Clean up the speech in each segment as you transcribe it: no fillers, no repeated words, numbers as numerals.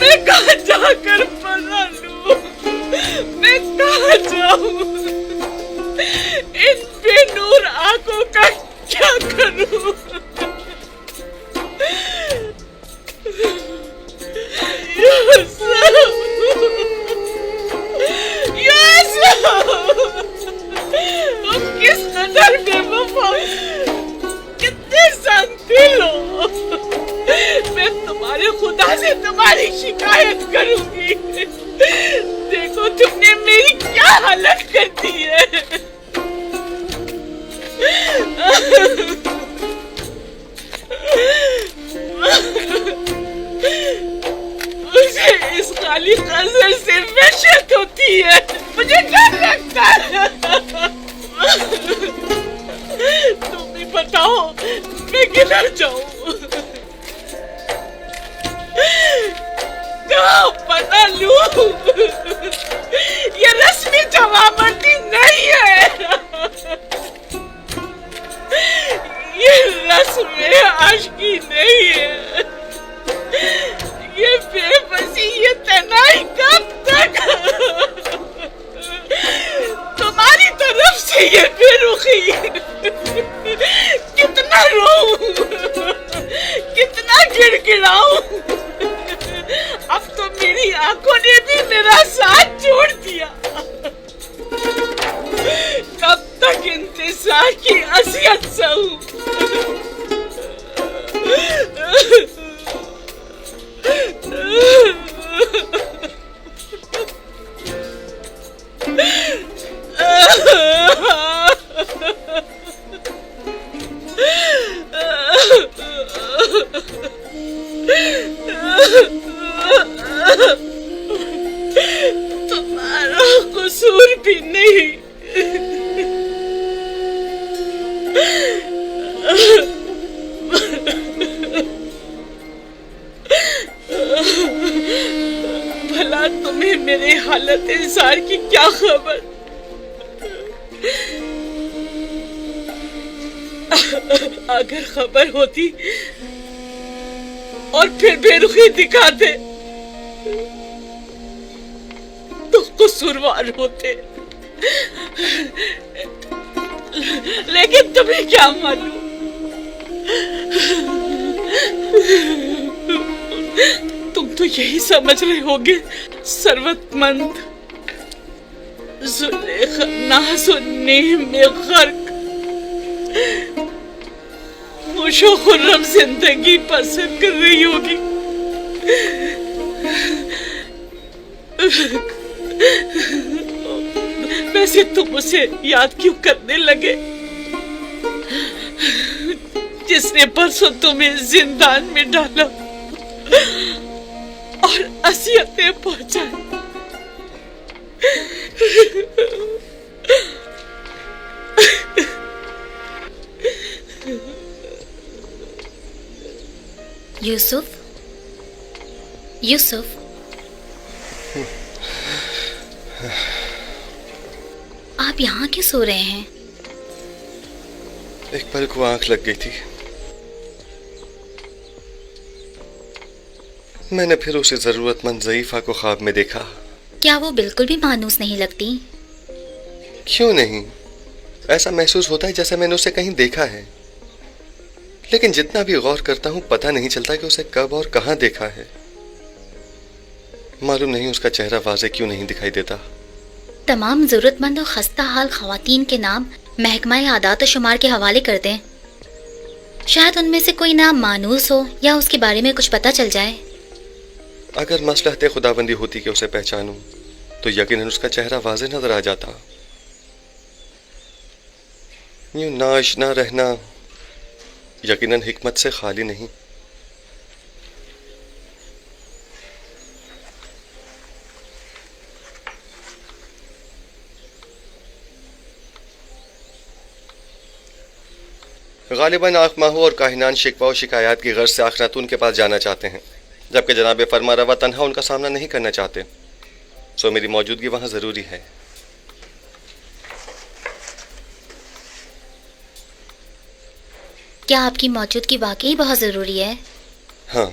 میں کہاں جا کر پناہ لوں؟ میں کہاں جاؤں؟ ان بے نور آنکھوں کا کیا کروں؟ تم کس قدر بے وفا، کتنے سنگ ہو! میں تمہارے خدا سے تمہاری شکایت کروں گی۔ دیکھو تم نے میری کیا حالت کر دی ہے۔ مجھے اس خالی نظر سے وحشت ہوتی ہے، مجھے ڈر لگتا ہے۔ تم بھی بتاؤ میں کدھر جاؤں؟ کہاں پناہ لوں؟ یہ رسمی جوابندی نہیں ہے، یہ رسم عاشقی نہیں ہے، یہ بے بسی، یہ تنہائی کب تک؟ تمہاری طرف سے یہ بے رخی، کتنا روؤں، کتنا گڑ گڑاؤں۔ اب تو میری آنکھوں نے بھی میرا ساتھ چھوڑ دیا۔ کب تک انتظار کی اذیت سہوں؟ تمہارا قصور بھی نہیں، بھلا تمہیں میرے حالت انسار کی کیا خبر؟ اگر خبر ہوتی اور پھر بے رخی دکھاتے تو قصوروار ہوتے، لیکن تمہیں کیا معلوم؟ تم تو یہی سمجھ رہے ہوگے ثروت مند زلیخا ناز و نیم میں غرق خوش و خرم زندگی پسند کر رہی ہوگی۔ ویسے تم اسے یاد کیوں کرنے لگے جس نے پرسوں تمہیں زندان میں ڈالا اور اذیتیں پہنچائی؟ یوسف، یوسف، آپ یہاں کیوں سو رہے ہیں؟ ایک پل کو آنکھ لگ گئی تھی، میں نے پھر اسے ضرورت مند ضعیفہ کو خواب میں دیکھا۔ کیا وہ بالکل بھی مانوس نہیں لگتی؟ کیوں نہیں؟ ایسا محسوس ہوتا ہے جیسے میں نے اسے کہیں دیکھا ہے، لیکن جتنا بھی غور کرتا ہوں پتہ نہیں چلتا کہ اسے کب اور کہاں دیکھا ہے۔ معلوم نہیں اس کا چہرہ واضح کیوں نہیں دکھائی دیتا۔ تمام ضرورت مند اور خستہ حال خواتین کے نام محکمہ اعداد و شمار کے حوالے کر دیں، شاید ان میں سے کوئی نام مانوس ہو یا اس کے بارے میں کچھ پتہ چل جائے۔ اگر مصلحت خداوندی ہوتی کہ اسے پہچانوں تو یقیناً اس کا چہرہ واضح نظر آ جاتا۔ یوں ناآشنا رہنا یقیناً حکمت سے خالی نہیں۔ غالباً آنکھ ماہو اور کاہنان شکوہ و شکایات کی غرض سے آخناتون کے پاس جانا چاہتے ہیں، جبکہ جناب فرما روا تنہا ان کا سامنا نہیں کرنا چاہتے، سو میری موجودگی وہاں ضروری ہے۔ کیا آپ کی موجودگی واقعی بہت ضروری ہے؟ ہاں،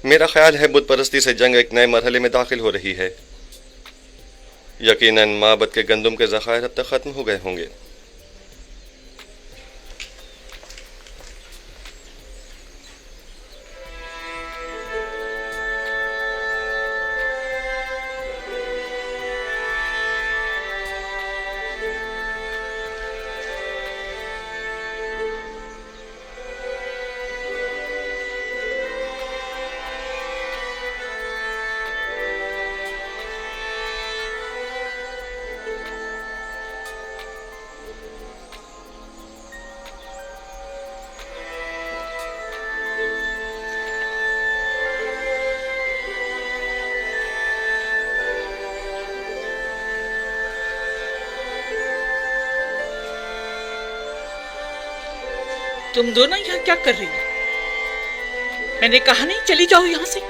मेरा ख्याल है बुत परस्ती से जंग एक नए मरहले में दाखिल हो रही है। यकीनन माबद के गंदम के ज़खायर अब तक ख़त्म हो गए होंगे। तुम दोनों यहाँ क्या कर रही हो? मैंने कहा नहीं चली जाओ यहाँ से।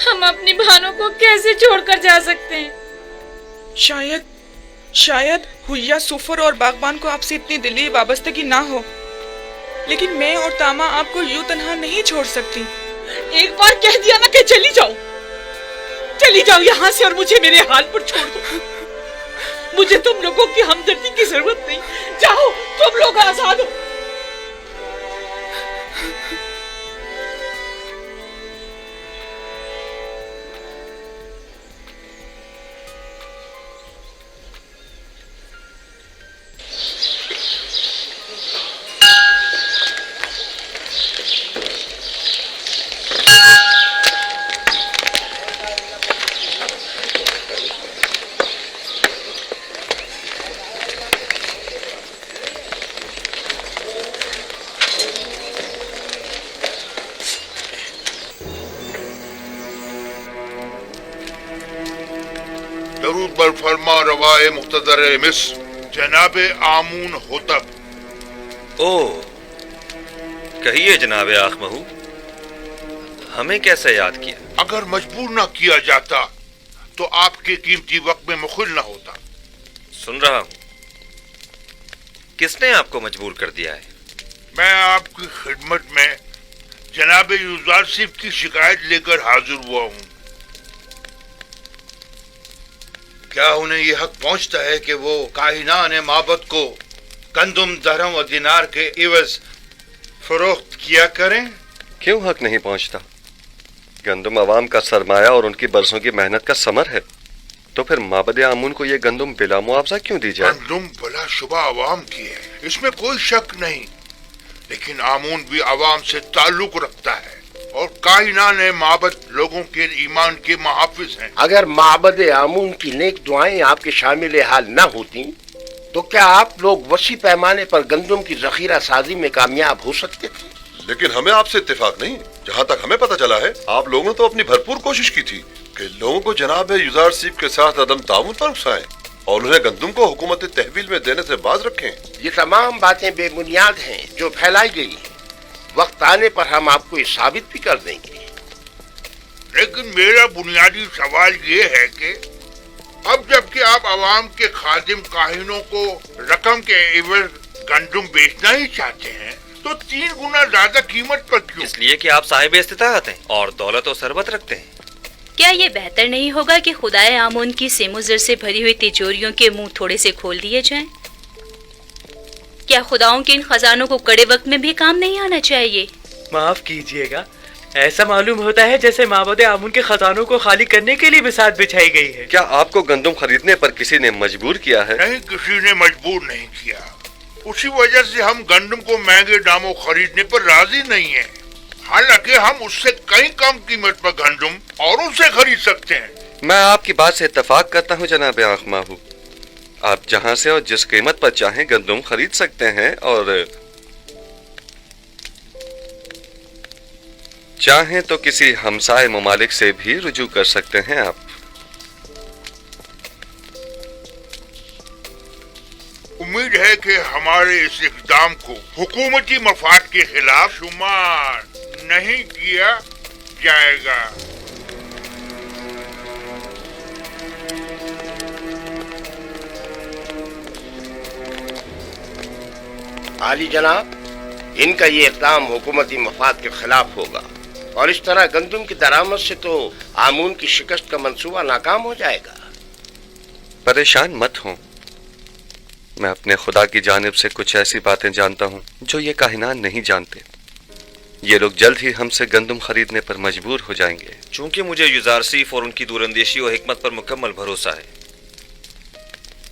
हम अपनी बहनों को कैसे छोड़कर जा सकते हैं? शायद हुलिया, सुफर और बागबान को आपसे इतनी दिली वाबस्तगी ना हो, लेकिन मैं और तामा आपको यूं तन्हा नहीं छोड़ सकती। एक बार कह दिया ना कि चली जाओ यहाँ से और मुझे मेरे हाल पर छोड़ दो। मुझे तुम लोगों की हमदर्दी की जरूरत नहीं। जाओ, तुम लोग आजाद हो। दरूद बर फरमा रवाए मुख्तदर मिस्र जनाब आमून होतब। ओ कहिए जनाब आखमहू, हमें कैसे याद किया? अगर मजबूर न किया जाता तो आपके कीमती वक्त में मुखिल न होता। सुन रहा हूं, किसने आपको मजबूर कर दिया है? मैं आपकी खिदमत में जनाब यूजारसिफ की शिकायत लेकर हाजिर हुआ हूँ। क्या उन्हें ये हक पहुंचता है कि वो काहिनान माबद को गंदुम, दरहम और दिनार के इवज फरोख्त किया करें? क्यों हक नहीं पहुंचता? गंदम अवाम का सरमाया और उनकी बरसों की मेहनत का समर है, तो फिर माबद आमून को ये गंदम बिला मुआवजा क्यों दी जाए? गंदुम बला शुबा अवाम की है, इसमें कोई शक नहीं, लेकिन आमून भी अवाम से ताल्लुक रखता है और कायनान माबद लोगों के ईमान के मुहाफिज हैं। अगर माबद आमून की नेक दुआएं आपके शामिल हाल न होती तो क्या आप लोग वसी पैमाने पर गंदम की जखीरा साजी में कामयाब हो सकते थे? लेकिन हमें आपसे इत्तेफाक नहीं। जहाँ तक हमें पता चला है, आप लोगों ने तो अपनी भरपूर कोशिश की थी कि लोगों को जनाब यूजारसिफ के साथ अदम ताउन पर उकसाएं और उन्हें गंदम को हुकूमत तहवील में देने से बाज रखें। ये तमाम बातें बेबुनियाद हैं जो फैलाई गई हैं। वक्त आने पर हम आपको ये साबित भी कर देंगे। लेकिन मेरा बुनियादी सवाल ये है कि अब जबकि आप अवाम के खादिम काहिनों को रकम के एवज गंदम बेचना ही चाहते हैं, तो 3 गुना ज्यादा कीमत पर क्यों? इसलिए कि आप साहिब इस्तिताअत हैं और दौलत और सरबत रखते हैं। क्या ये बेहतर नहीं होगा कि खुदाए आमून की सेमुजर से भरी हुई तिजोरियों के मुंह थोड़े से खोल दिए जाएं? क्या खुदाओं के इन खजानों को कड़े वक्त में भी काम नहीं आना चाहिए? माफ कीजिएगा, ऐसा मालूम होता है जैसे माबद आमून के खजानों को खाली करने के लिए बिसात बिछाई गई है। क्या आपको गंदम खरीदने पर किसी ने मजबूर किया है? नहीं, किसी ने मजबूर नहीं किया। उसी वजह से हम गंदम को महंगे दामों खरीदने पर राजी नहीं हैं। हालांकि हम उससे कई कम कीमत पर गंदम और उससे खरीद सकते हैं। मैं आपकी बात से इत्तेफाक करता हूँ जनाब आखमाहू। आप जहाँ से और जिस कीमत पर चाहें गंदम खरीद सकते हैं और चाहें तो किसी हमसाए ममालिक से भी रुजू कर सकते हैं। आप उम्मीद है कि हमारे इस इक़दाम को हुकूमती मफाद के खिलाफ शुमार नहीं किया जाएगा। आली जनाब, ان کا یہ اقدام حکومتی مفاد کے خلاف ہوگا اور اس طرح گندم کی درآمد سے تو آمون کی شکست کا منصوبہ ناکام ہو جائے گا۔ پریشان مت ہوں، میں اپنے خدا کی جانب سے کچھ ایسی باتیں جانتا ہوں جو یہ کاہنان نہیں جانتے۔ یہ لوگ جلد ہی ہم سے گندم خریدنے پر مجبور ہو جائیں گے۔ چونکہ مجھے یوزارسیف اور ان کی دوراندیشی و حکمت پر مکمل بھروسہ ہے،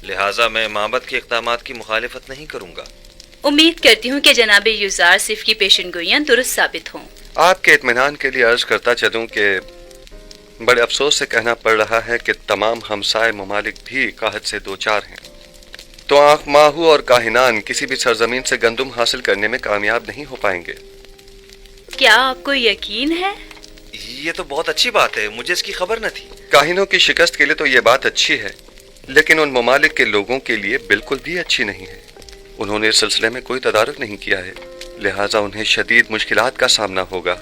لہٰذا میں معبد کے اقدامات کی مخالفت نہیں کروں گا۔ امید کرتی ہوں کہ جناب یوزارسیف کی پیشن گوئیاں درست ثابت ہوں۔ آپ کے اطمینان کے لیے عرض کرتا چلوں کہ بڑے افسوس سے کہنا پڑ رہا ہے کہ تمام ہمسائے ممالک بھی قحط سے دوچار ہیں، تو آنکھ ماہو اور کاہنان کسی بھی سرزمین سے گندم حاصل کرنے میں کامیاب نہیں ہو پائیں گے۔ کیا آپ کو یقین ہے؟ یہ تو بہت اچھی بات ہے، مجھے اس کی خبر نہ تھی۔ کاہنوں کی شکست کے لیے تو یہ بات اچھی ہے، لیکن ان ممالک کے لوگوں کے لیے بالکل بھی اچھی نہیں ہے۔ انہوں نے اس سلسلے میں کوئی تدارک نہیں کیا ہے، لہٰذا انہیں شدید مشکلات کا سامنا ہوگا۔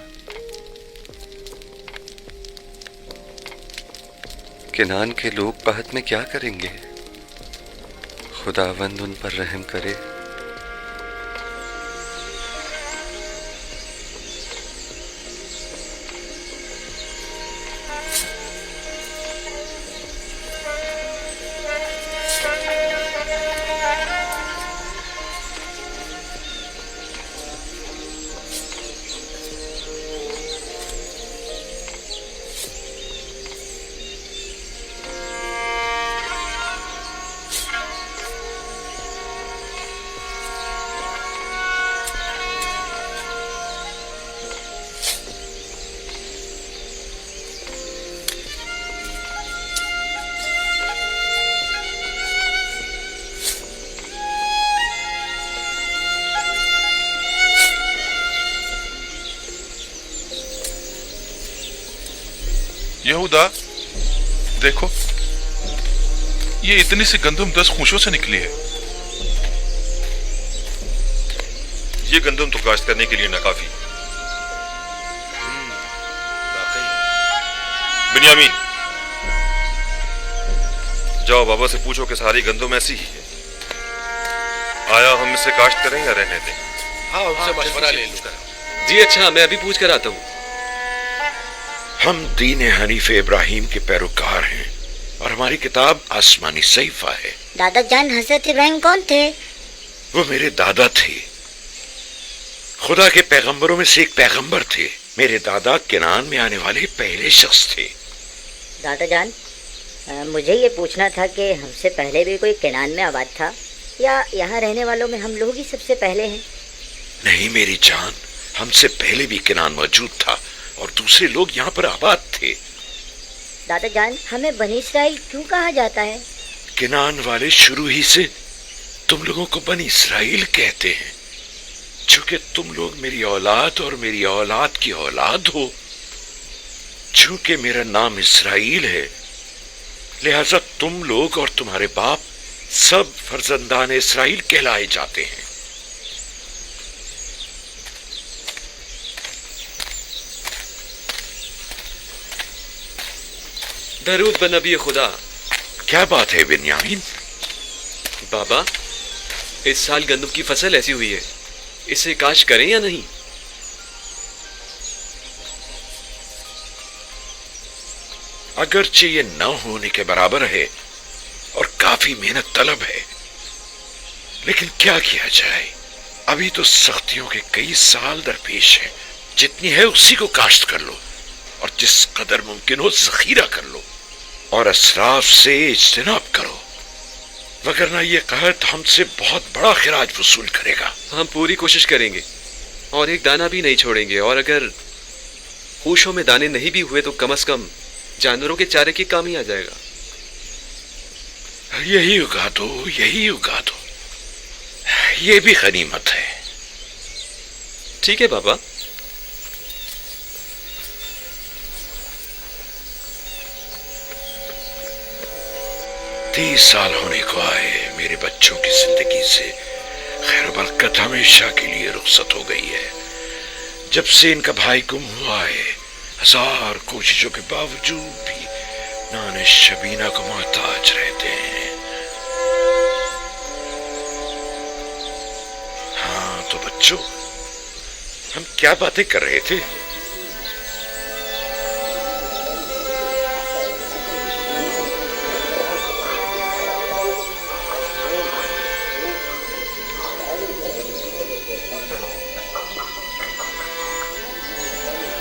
کنعان کے لوگ قحط میں کیا کریں گے؟ خداوند ان پر رحم کرے۔ یہودا دیکھو، یہ اتنی سی گندم 10 خوشوں سے نکلی ہے۔ یہ گندم تو کاشت کرنے کے لیے ناکافی۔ بنیامین، جاؤ بابا سے پوچھو کہ ساری گندم ایسی ہی ہے، آیا ہم اسے کاشت کریں یا رہنے دیں؟ ہاں، ان سے مشورہ لے لوں۔ جی اچھا، میں ابھی پوچھ کر آتا ہوں۔ ہم دین حنیف ابراہیم کے پیروکار ہیں اور ہماری کتاب آسمانی صحیفہ ہے۔ دادا جان حضرت ابراہیم کون تھے؟ وہ میرے دادا تھے، خدا کے پیغمبروں میں سے ایک پیغمبر تھے۔ میرے دادا کنعان میں آنے والے پہلے شخص تھے۔ دادا جان، مجھے یہ پوچھنا تھا کہ ہم سے پہلے بھی کوئی کنعان میں آباد تھا یا یہاں رہنے والوں میں ہم لوگ ہی سب سے پہلے ہیں؟ نہیں میری جان، ہم سے پہلے بھی کنعان موجود تھا اور دوسرے لوگ یہاں پر آباد تھے۔ دادا جان، ہمیں بنی اسرائیل کیوں کہا جاتا ہے؟ کنعان والے شروع ہی سے تم لوگوں کو بنی اسرائیل کہتے ہیں، چونکہ تم لوگ میری اولاد اور میری اولاد کی اولاد ہو۔ چونکہ میرا نام اسرائیل ہے، لہذا تم لوگ اور تمہارے باپ سب فرزندان اسرائیل کہلائے جاتے ہیں۔ درود بر نبی خدا۔ کیا بات ہے بنیامین؟ بابا، اس سال گندم کی فصل ایسی ہوئی ہے، اسے کاشت کریں یا نہیں؟ اگرچہ یہ نہ ہونے کے برابر ہے اور کافی محنت طلب ہے، لیکن کیا کیا جائے؟ ابھی تو سختیوں کے کئی سال درپیش ہیں۔ جتنی ہے اسی کو کاشت کر لو اور جس قدر ممکن ہو ذخیرہ کر لو اور اسراف سے اجتناب کرو، وگرنہ یہ قحط ہم سے بہت بڑا خراج وصول کرے گا۔ ہم پوری کوشش کریں گے اور ایک دانہ بھی نہیں چھوڑیں گے، اور اگر خوشوں میں دانے نہیں بھی ہوئے تو کم از کم جانوروں کے چارے کی کام ہی آ جائے گا۔ یہی اگا دو، یہی اگا دو، یہ بھی غنیمت ہے۔ ٹھیک ہے بابا۔ 30 سال ہونے کو آئے، میرے بچوں کی زندگی سے خیر و برکت ہمیشہ کے لیے رخصت ہو گئی ہے۔ جب سے ان کا بھائی گم ہوا ہے، 1000 کوششوں کے باوجود بھی نان شبینہ کو محتاج رہتے ہیں۔ ہاں تو بچوں، हम क्या बातें कर रहे थे?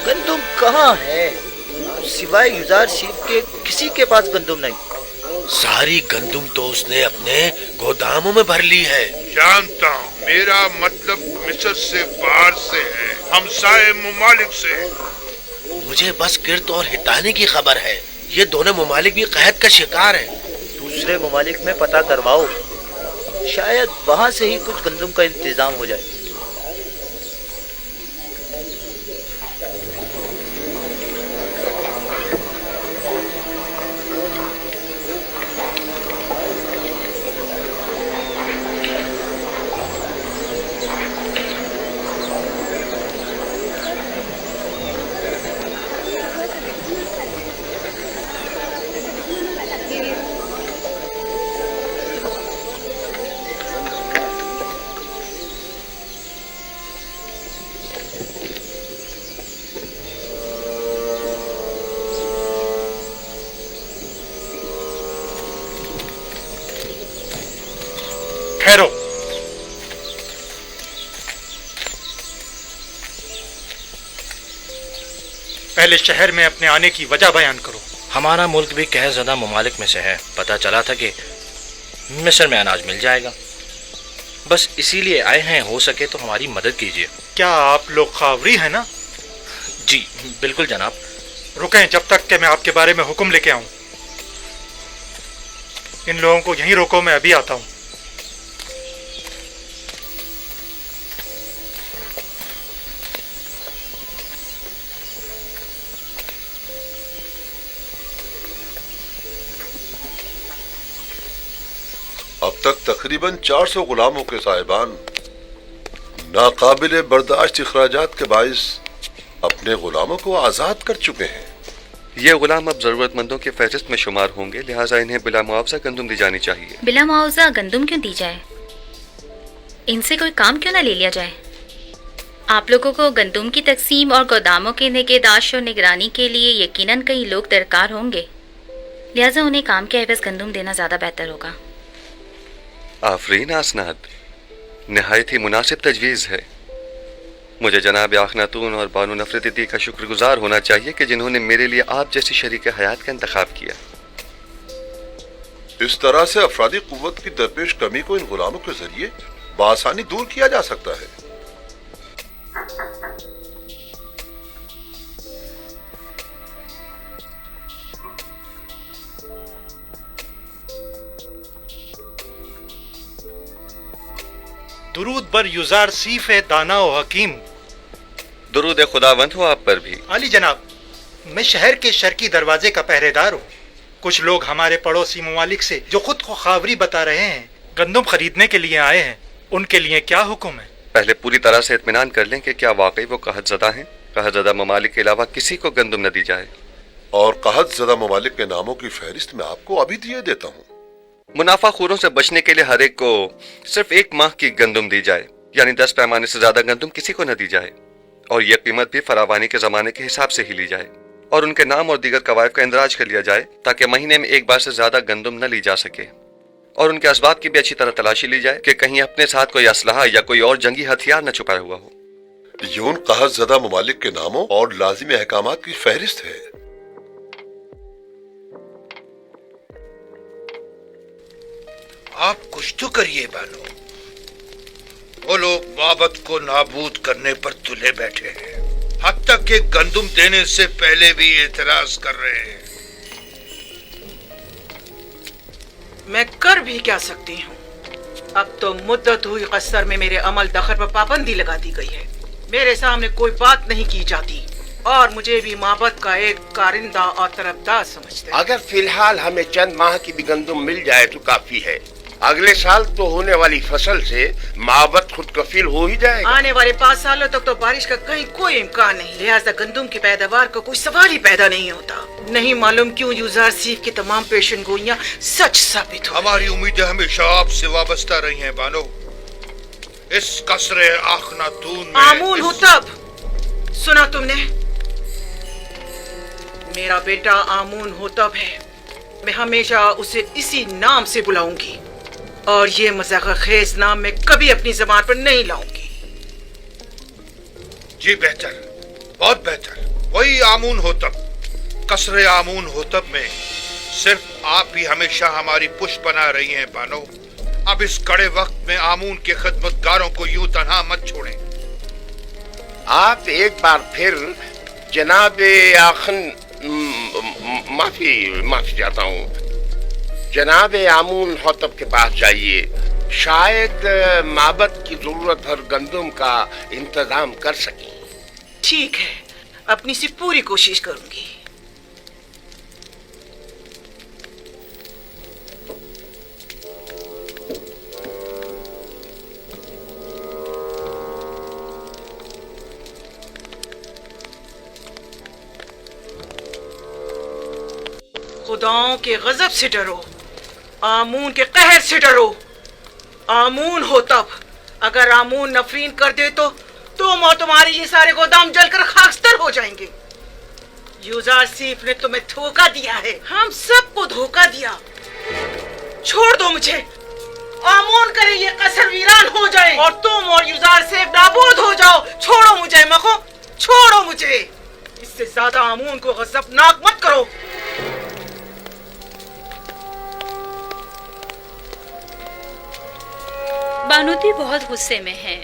गंदुम कहाँ है? सिवाय युजार सीफ के किसी के पास गंदुम नहीं। सारी गंदुम तो उसने अपने गोदामों में भर ली है। जानता हूँ, मेरा मतलब मिस्र से बाहर से है, हमसाए ममालिक से। मुझे बस किर्त और हितानी की खबर है। ये दोनों ममालिक भी कहत का शिकार हैं। दूसरे ममालिक में पता करवाओ, शायद वहाँ से ही कुछ गंदुम का इंतजाम हो जाए। ठहरो। पहले शहर में अपने आने की वजह बयान करो। हमारा मुल्क भी कहर ज़दा ममालिक में से है। पता चला था कि मिस्र में अनाज मिल जाएगा, बस इसीलिए आए हैं। हो सके तो हमारी मदद कीजिए। क्या आप लोग खावरी हैं ना? जी बिल्कुल जनाब। रुकें जब तक कि मैं आपके बारे में हुक्म लेके आऊं। इन लोगों को यहीं रोको, मैं अभी आता हूं। अब तक तकरीबन 400 गुलामों के साहिबान नाकाबिल बर्दाश्त इखराजात के बाइस अपने गुलामों को आज़ाद कर चुके हैं। ये गुलाम अब जरूरतमंदों की फहरिस्त में शुमार होंगे, लिहाजा इन्हें बिला मुआवजा गंदुम दी जानी चाहिए। बिला मुआवजा गंदुम क्यों दी जाए? इनसे कोई काम क्यों ना ले लिया जाए? आप लोगों को गंदुम की तकसीम और गोदामों की निगहदाश्त और निगरानी के लिए यकीनन कई लोग दरकार होंगे, लिहाजा उन्हें काम के एवज गंदुम देना ज़्यादा बेहतर होगा। आफरीन आसनाद, नहायत ही मुनासिब तजवीज़ है। मुझे जनाब आखनातून और बानो नफरती का शुक्रगुजार होना चाहिए कि जिन्होंने मेरे लिए आप जैसी शरीक हयात का इंतखाब किया। इस तरह से अफरादी कुव्वत की दरपेश कमी को इन गुलामों के जरिए बआसानी दूर किया जा सकता है। दुरूद बर युजार सीफ है दाना व हकीम। दुरूद खुदावंद हो आप पर भी। अली जनाब, मैं शहर के शर्की दरवाजे का पहरेदार हूँ। कुछ लोग हमारे पड़ोसी ममालिक से जो खुद को खावरी बता रहे हैं गंदुम खरीदने के लिए आए हैं। उनके लिए क्या हुक्म है? पहले पूरी तरह से इत्मीनान कर लें कि क्या वाकई वो कहतज़दा हैं। कहतज़दा ममालिक के अलावा किसी को गंदुम न दी जाए। और कहतज़दा ममालिक के नामों की फहरिस्त मैं आपको अभी दिए देता हूँ। मुनाफाखोरों से बचने के लिए हर एक को सिर्फ 1 माह की गंदुम दी जाए, यानी 10 पैमाने से ज्यादा गंदुम किसी को न दी जाए, और यह कीमत भी फरावानी के जमाने के हिसाब से ही ली जाए, और उनके नाम और दीगर कवायद का इंदराज कर लिया जाए ताकि महीने में 1 बार से ज्यादा गंदुम न ली जा सके, और उनके असबाब की भी अच्छी तरह तलाशी ली जाए कि कहीं अपने साथ कोई असलहा या कोई और जंगी हथियार न छुपाया हुआ हो। ये उन कहतज़दा ममालिक के नामों और लाजिमी अहकामात की फहरिस्त है। आप कुछ तो करिए बानो। वो लोग माबद को नाबूद करने पर तुले बैठे हैं, हद तक कि गंदुम देने से पहले भी एतराज कर रहे हैं। मैं कर भी क्या सकती हूँ? अब तो मुद्दत हुई कसर में मेरे अमल दखल पर पाबंदी लगा दी गई है। मेरे सामने कोई बात नहीं की जाती और मुझे भी माबद का एक कारिंदा और तरफदार समझते हैं। अगर फिलहाल हमें चंद माह की भी गंदुम मिल जाए तो काफी है। अगले साल तो होने वाली फसल से माबद खुद कफील हो ही जाएगा। आने वाले 5 सालों तक तो बारिश का कहीं कोई इम्कान नहीं, लिहाजा गंदुम की पैदावार का कोई सवाल ही पैदा नहीं होता। नहीं मालूम क्यों युजार सीफ की तमाम पेशन गोइयां सच साबित हो। हमारी उम्मीदें हमेशा आपसे वाबस्ता रही हैं बानो। इस कसरे आखनातून में आमून हो तब सुना तुमने? मेरा बेटा आमून होतब है, मैं हमेशा उसे इसी नाम से बुलाऊंगी और ये मजाक खेज नाम मैं कभी अपनी जबान पर नहीं लाऊंगी। जी बेहतर, बहुत बेहतर, वही आमून होतब। कसरे आमून होतब में सिर्फ आप ही हमेशा हमारी पुष्ट बना रही हैं बानो। अब इस कड़े वक्त में आमून के खिदमतगारों को यूं तन्हा मत छोड़ें। आप एक बार फिर जनाब आखन माफी चाहता हूँ, जनाब आमून होतब के पास जाइए। शायद माबद की जरूरत भर गंदम का इंतजाम कर सकें। ठीक है, अपनी सी पूरी कोशिश करूंगी। खुदाओं के गजब से डरो, आमून के कहर से डरो। आमून हो तब, अगर आमून नफरीन कर दे तो तुम और तुम्हारे ये सारे गोदाम जलकर खाकस्तर हो जाएंगे। यूजारसीफ ने तुम्हें धोखा दिया है, हम सबको धोखा दिया। छोड़ दो मुझे, आमून करे ये कसर वीरान हो जाए और तुम और यूजारसीफ नाबूद हो जाओ। छोड़ो मुझे मखो, छोड़ो मुझे। इससे ज्यादा आमून को गजबनाक मत करो। बानूती बहुत गुस्से में है।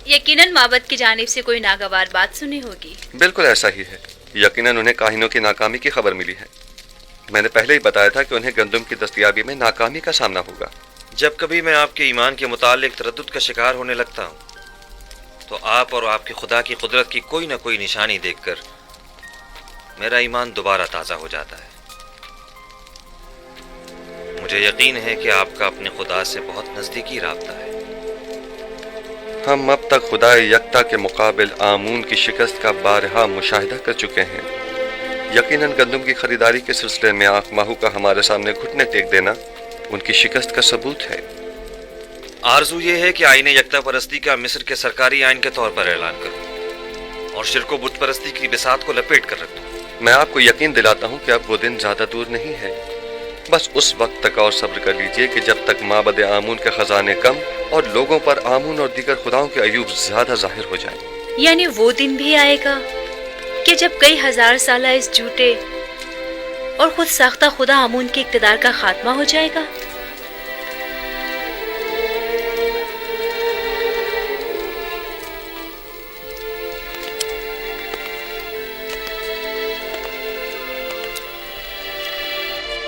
यकीनन माबद की जानिब से कोई नागवार बात सुनी होगी। बिल्कुल ऐसा ही है। यकीनन उन्हें काहिनों की नाकामी की खबर मिली है। मैंने पहले ही बताया था कि उन्हें गंदम की दस्तयाबी में नाकामी का सामना होगा। जब कभी मैं आपके ईमान के मुतालिक तरद्दुद का शिकार होने लगता हूँ तो आप और आपके खुदा की कुदरत की कोई न कोई निशानी देखकर मेरा ईमान दोबारा ताज़ा हो जाता है। मुझे यकीन है कि आपका अपने खुदा से बहुत नज़दीकी राब्ता है। हम अब तक खुदा यकता के मुकाबिल आमून की शिकस्त का बारहा मुशाहिदा कर चुके हैं। यकीनन गंदम की खरीदारी के सिलसिले में आँख माहू का हमारे सामने घुटने टेक देना उनकी शिकस्त का सबूत है। आरजू ये है कि आईने यकता परस्ती का मिस्र के सरकारी आइन के तौर पर ऐलान करूं और शिरको बुत परस्ती की बिसात को लपेट कर रख दूं। मैं आपको यकीन दिलाता हूँ कि अब वो दिन ज्यादा दूर नहीं है। बस उस वक्त तक और सब्र कर लीजिए कि जब तक माबद आमून के खजाने कम और लोगों पर आमून और दीगर खुदाओं के अयूब ज्यादा जाहिर हो जाए। यानी वो दिन भी आएगा कि जब कई हजार साल इस झूठे और खुद साख्ता खुदा आमून के इक़्तिदार का खात्मा हो जाएगा।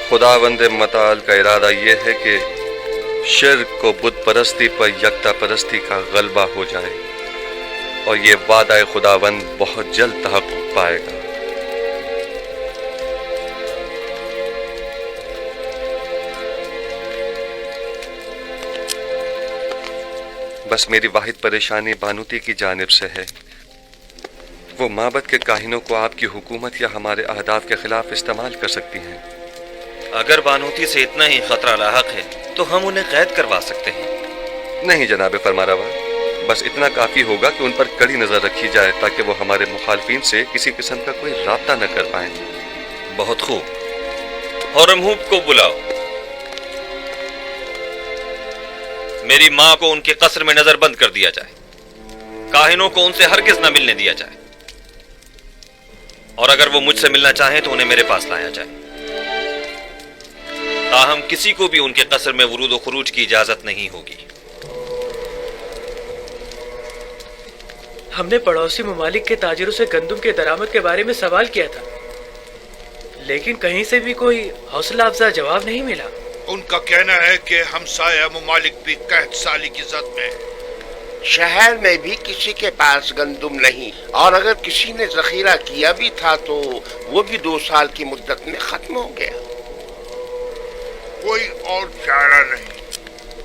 खुदावंद मताल का इरादा यह है कि शिर्क को बुत परस्ती पर यकता परस्ती का गलबा हो जाए और ये वादा खुदावंद बहुत जल्द तहक़्क़ुक़ पाएगा। बस मेरी वाहिद परेशानी बानूती की जानिब से है। वो माबद के काहिनों को आपकी हुकूमत या हमारे अहदाफ के खिलाफ इस्तेमाल कर सकती हैं। अगर बानूती से इतना ही खतरा लाहक है तो हम उन्हें कैद करवा सकते हैं। नहीं जनाब फरमारवा, बस इतना काफी होगा कि उन पर कड़ी नजर रखी जाए ताकि वो हमारे मुखालफिन से किसी किस्म का कोई राब्ता न कर पाए। बहुत खूब। हौरमहूब को बुलाओ। मेरी माँ को उनके कसर में नजरबंद कर दिया जाए। काहिनों को उनसे हरगिज न मिलने दिया जाए और अगर वो मुझसे मिलना चाहें तो उन्हें मेरे पास लाया जाए। ताहम किसी को भी उनके कसर में वरूद व खुरूज की इजाजत नहीं होगी। हमने पड़ोसी ममालिक के ताजिरों से गंदम के दरामद के बारे में सवाल किया था, लेकिन कहीं से भी कोई हौसला अफजा जवाब नहीं मिला। उनका कहना है कि हमसाया ममालिक भी कहत साली की जद में। शहर में भी किसी के पास गंदम नहीं, और अगर किसी ने जखीरा किया भी था तो वो भी 2 साल की मुद्दत में खत्म हो गया। कोई और चारा नहीं।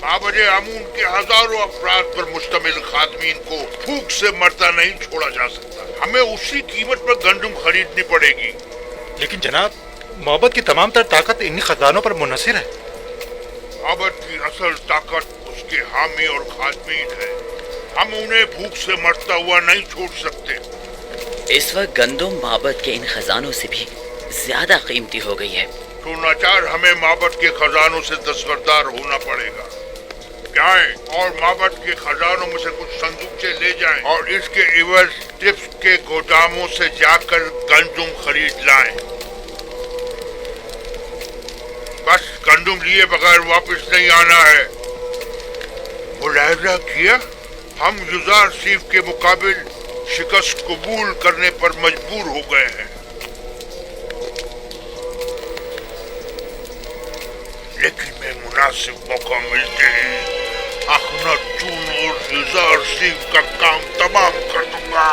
माबद आमून के हजारों अफराद पर मुश्तमिल खादमीन को भूख से मरता नहीं छोड़ा जा सकता। हमें उसी कीमत पर गंदम खरीदनी पड़ेगी। लेकिन जनाब, मोहब्बत की तमाम तर ताकत इन्हीं खजानों पर मुनहसिर है। माबद की असल ताकत उसके हामी और खादमीन है। हम उन्हें भूख से मरता हुआ नहीं छोड़ सकते। इस वक्त गंदम माबद के इन खजानों से भी ज्यादा कीमती हो गई है। तो नाचार हमें माबद के खजानों से दस्तबरदार होना पड़ेगा। जाएं और माबद के खजानों में से कुछ संदूकचे ले जाएं और इसके इवज टिप्स के गोदामों से जाकर गंदम खरीद लाएं। बस गंदम लिए बगैर वापस नहीं आना है। मुलाहिजा किया, हम युजार सीफ के मुकाबिल शिकस्त कबूल करने पर मजबूर हो गए हैं, लेकिन मैं मुनासिब मौका मिलते हैं अखनातून और युजार सीफ का काम तमाम कर दूंगा।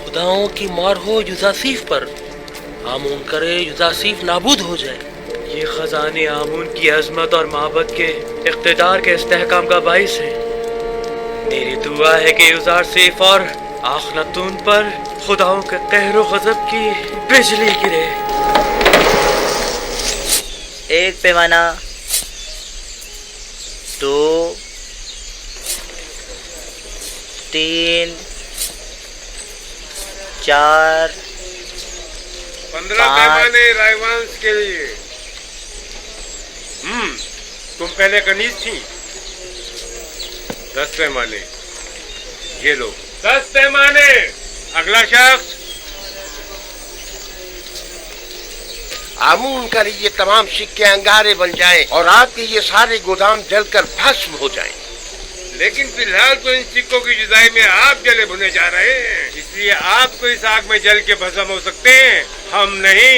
खुदाओं की मार हो युजासीफ पर, आमून करे युजासीफ नाबूद हो जाए। ये खजाने आमून की अजमत और माबद के इख्तिदार के इस्तेहकाम का बाइस है। मेरी दुआ है कि युजार सीफ और आखनातून पर खुदाओं के कहरो गजब की बिजली गिरे। एक पैमाना, 2, 3, 4, 15 पैमाने रायवांस के लिए। तुम पहले कनीज थी। 10 पैमाने, ये लो 10 पैमाने। अगला शख्स। आमून कर ये तमाम सिक्के अंगारे बन जाएं और आपके ये सारे गोदाम जलकर भस्म हो जाएं। लेकिन फिलहाल तो इन सिक्कों की जुदाई में आप जले भुने जा रहे हैं, इसलिए आपको इस आग में जल के भस्म हो सकते हैं, हम नहीं।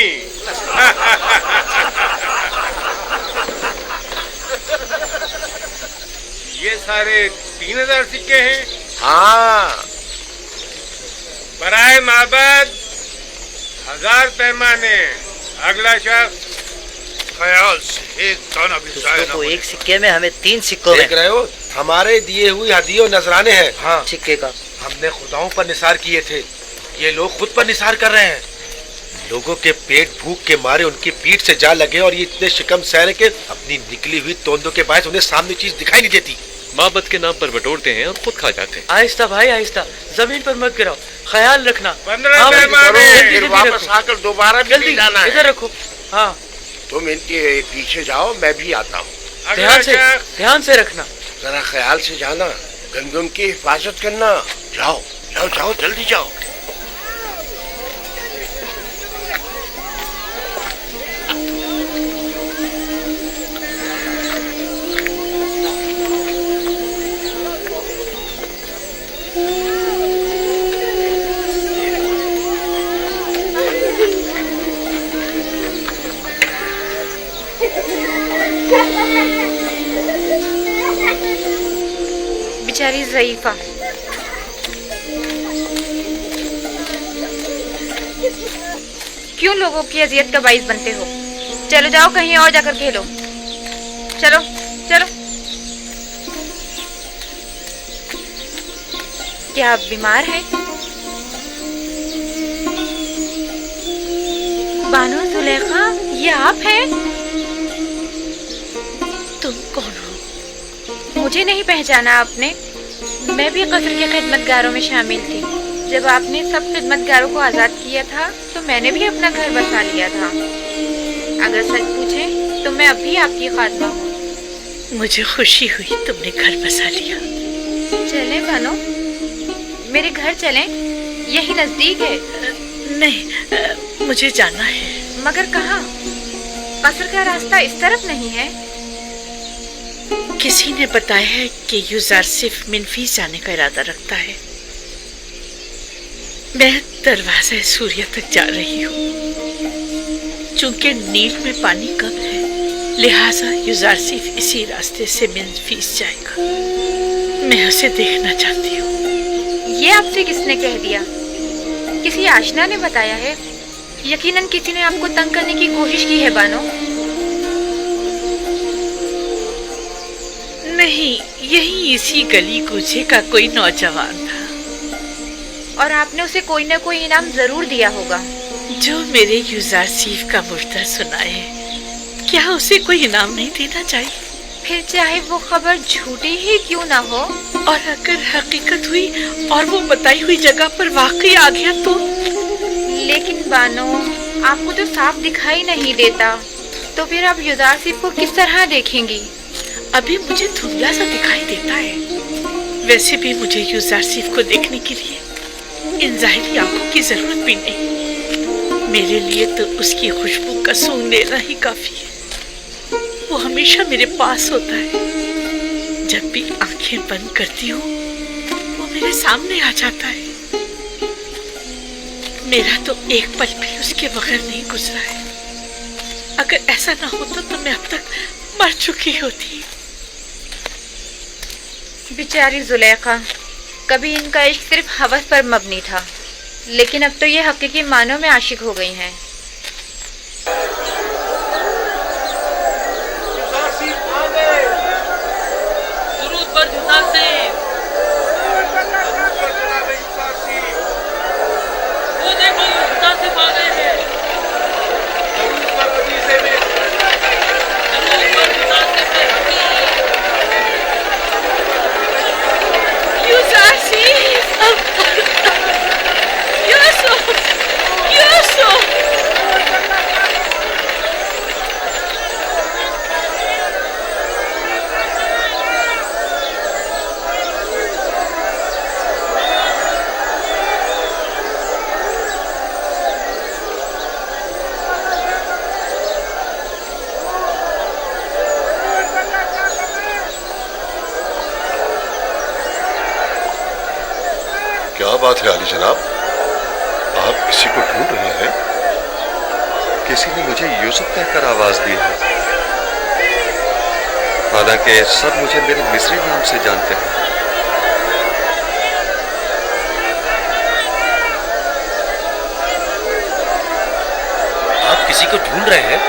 ये सारे 3000 सिक्के हैं। हाँ। बराए माबद 1000 पैमाने। अगला शख्स। ख्याल से एक दाना भी जाए ना। तो एक सिक्के में हमें 3 सिक्कों में। देख रहे हो, हमारे दिए हुए हदियों नजराने हैं। हाँ, सिक्के का हमने खुदाओं पर निसार किए थे, ये लोग खुद पर निसार कर रहे हैं। लोगों के पेट भूख के मारे उनकी पीठ से जा लगे और ये इतने शिकम सहरे के अपनी निकली हुई तोंदों के बायस उन्हें सामने चीज दिखाई नहीं देती। माबद के नाम पर बटोरते हैं और खुद खा जाते हैं। आहिस्ता भाई आहिस्ता, जमीन पर मत गिराओ, ख्याल रखना। 15 पैमाने। फिर वापस आकर दोबारा भी जाना है। इधर रखो। हाँ, तुम इनके पीछे जाओ, मैं भी आता हूँ। ध्यान से रखना। जरा ख्याल से जाना, गंदम की हिफाजत करना। जाओ जाओ जाओ, जल्दी जाओ। बेचारी ज़ईफ़ा, क्यों लोगों की अजियत का बाइस बनते हो? चलो जाओ कहीं और जाकर खेलो। चलो चलो। क्या आप बीमार हैं? बानो जुलेखा, ये आप हैं? तुम कौन हो? मुझे नहीं पहचाना आपने? मैं भी कस्र के खिदमतगारों में शामिल थी। जब आपने सब खिदमतगारों को आज़ाद किया था तो मैंने भी अपना घर बसा लिया था। अगर सच पूछें तो मैं अब भी आपकी खातमा हूँ। मुझे खुशी हुई तुमने घर बसा लिया। चलें बानो, मेरे घर चलें, यही नजदीक है। नहीं, मुझे जाना है। मगर कहाँ? कस्र का रास्ता इस तरफ नहीं है। किसी ने बताया है कि युजार सिर्फ मिनफीस जाने का इरादा रखता है। मैं दरवाजे सूर्य तक जा रही हूँ। चूंकि नील में पानी कम है, लिहाजा युजारसीफ इसी रास्ते से मेन्फिस जाएगा। मैं उसे देखना चाहती हूँ। ये आपसे किसने कह दिया? किसी आशना ने बताया है? यकीनन किसी ने आपको तंग करने की कोशिश की है बानो। नहीं, यही इसी गली कूचे का कोई नौजवान था। और आपने उसे कोई ना कोई इनाम जरूर दिया होगा। जो मेरे युजारसीफ का मुर्दा सुनाए, क्या उसे कोई इनाम नहीं देना चाहिए? फिर चाहे वो खबर झूठी ही क्यों ना हो, और अगर हकीकत हुई और वो बताई हुई जगह पर वाकई आ गया तो? लेकिन बानो, आपको तो साफ दिखाई नहीं देता, तो फिर आप युजारसीफ को किस तरह देखेंगी? अभी मुझे धुंधला सा दिखाई देता है। वैसे भी मुझे युजारसीफ को देखने के लिए इन जाहिरी आंखों की जरूरत भी नहीं। मेरे लिए तो उसकी खुशबू का सूंघ लेना ही काफी है। वो हमेशा मेरे पास होता है। जब भी आंखें बंद करती हूँ, वो मेरे सामने आ जाता है। मेरा तो एक पल भी उसके बगैर नहीं गुजरा है। अगर ऐसा ना होता तो मैं अब तक मर चुकी होती। बेचारी जुलेखा, कभी इनका इश्क सिर्फ हवस पर मबनी था, लेकिन अब तो ये हकीकी मानों में आशिक हो गई हैं। क्या बात है आली जनाब, आप किसी को ढूंढ रहे हैं? किसी ने मुझे यूसुफ कहकर आवाज दी है, हालांकि सब मुझे मेरे मिस्री नाम से जानते हैं। आप किसी को ढूंढ रहे हैं?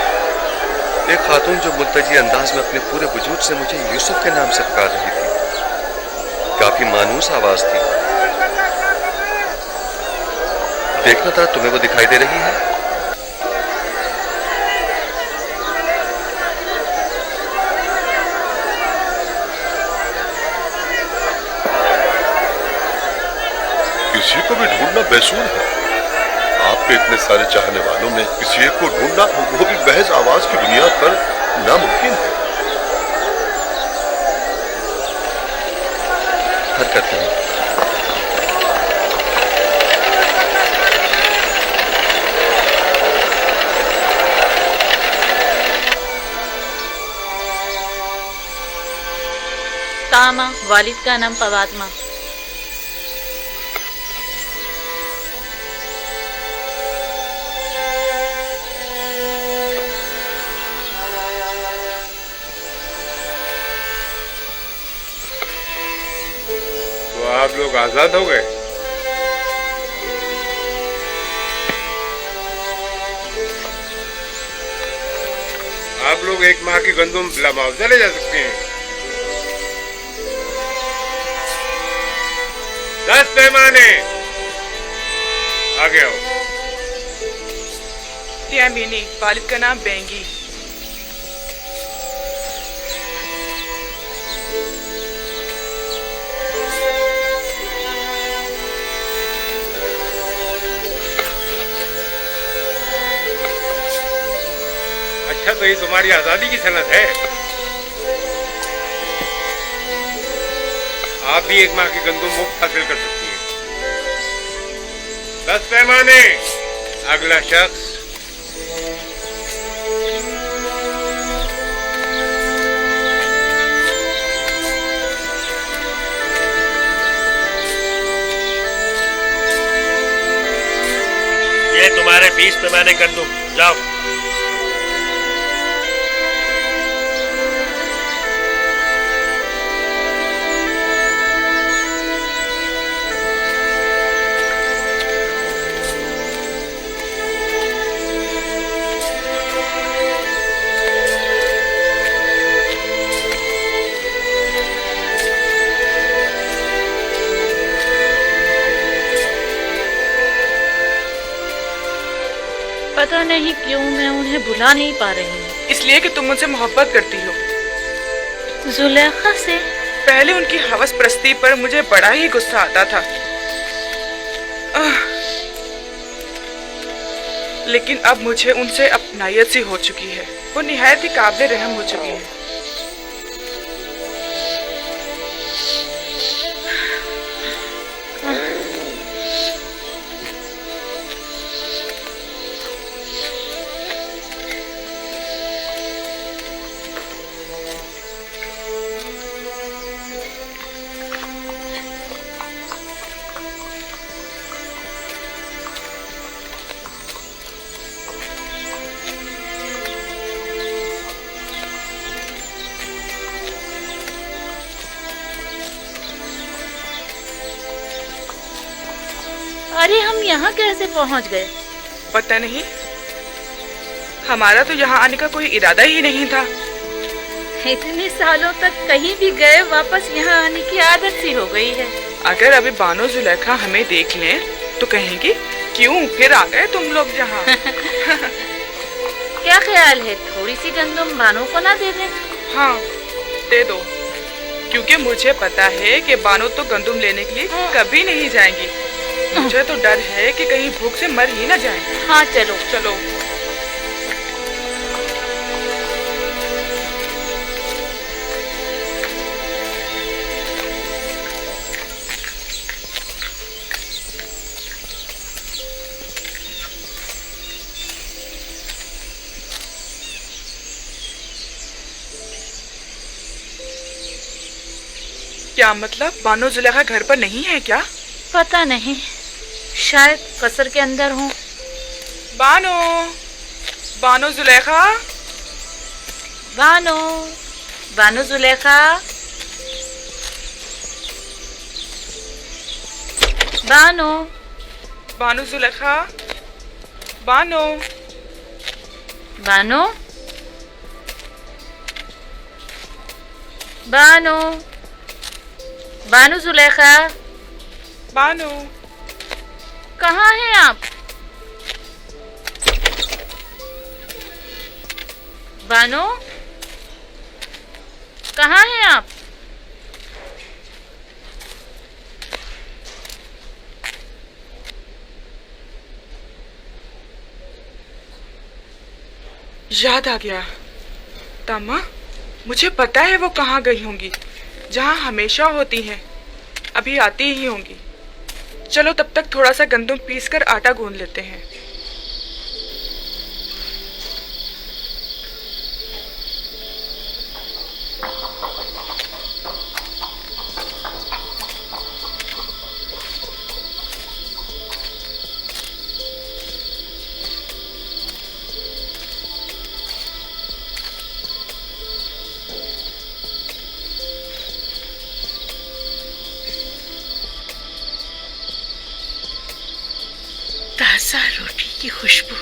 एक खातून जो मुल्तजी अंदाज में अपने पूरे वजूद से मुझे यूसुफ के नाम से पुकार रही थी। काफी मानूस आवाज थी। देखना था, तुम्हें वो दिखाई दे रही है? किसी को भी ढूंढना बेसूर है। आपके इतने सारे चाहने वालों में किसी एक को ढूंढना, वो भी महज आवाज की बुनियाद पर, नामुमकिन है। हरकत नहीं। तामा, वालिद का नाम पवात्मा। तो आप लोग आजाद हो गए? आप लोग एक माह की गंदुम बिला मुआवजा ले जा सकते हैं। 10 पैमाने आगे आओ। यामीनी, वालिद का नाम बेंगी। अच्छा, तो ये तुम्हारी आजादी की सनद है। आप भी एक माह की गंदुम मुफ्त हासिल कर सकती हैं। 10 पैमाने, अगला शख्स। 20 पैमाने गंदुम, जाओ। पता नहीं क्यों मैं उन्हें भुला नहीं पा रही हूँ। इसलिए कि तुम मुझसे मोहब्बत करती हो। जुलेखा से पहले उनकी हवस परस्ती पर मुझे बड़ा ही गुस्सा आता था, लेकिन अब मुझे उनसे अपनायत सी हो चुकी है। वो निहायत ही काबिल रहम हो चुकी है। अरे हम यहाँ कैसे पहुँच गए? पता नहीं, हमारा तो यहाँ आने का कोई इरादा ही नहीं था। इतने सालों तक कहीं भी गए वापस यहाँ आने की आदत सी हो गई है। अगर अभी बानो जुलेखा हमें देख लें तो कहेंगी क्यों फिर आ गए तुम लोग यहाँ। क्या ख्याल है थोड़ी सी गंदुम बानो को ना दे दें? हाँ दे दो, क्योंकि मुझे पता है कि बानो तो गंदुम लेने के लिए कभी नहीं जाएंगी। मुझे तो डर है कि कहीं भूख से मर ही ना जाएं। हाँ चलो चलो। क्या मतलब बानो जुलेखा घर पर नहीं है क्या? पता नहीं, शायद कसर के अंदर हूँ। बानो, बानो जुलेखा, बानो, बानो जुलेखा, बानो, बानो जुलेखा, बानो, बानो, बानो, बानो जुलेखा, बानो, कहाँ हैं आप? बानो, कहाँ हैं आप? याद आ गया, तामा, मुझे पता है वो कहाँ गई होंगी। जहाँ हमेशा होती हैं, अभी आती ही होंगी। चलो तब तक थोड़ा सा गंदुम पीसकर आटा गूंद लेते हैं। ताज़ा रोटी की खुशबू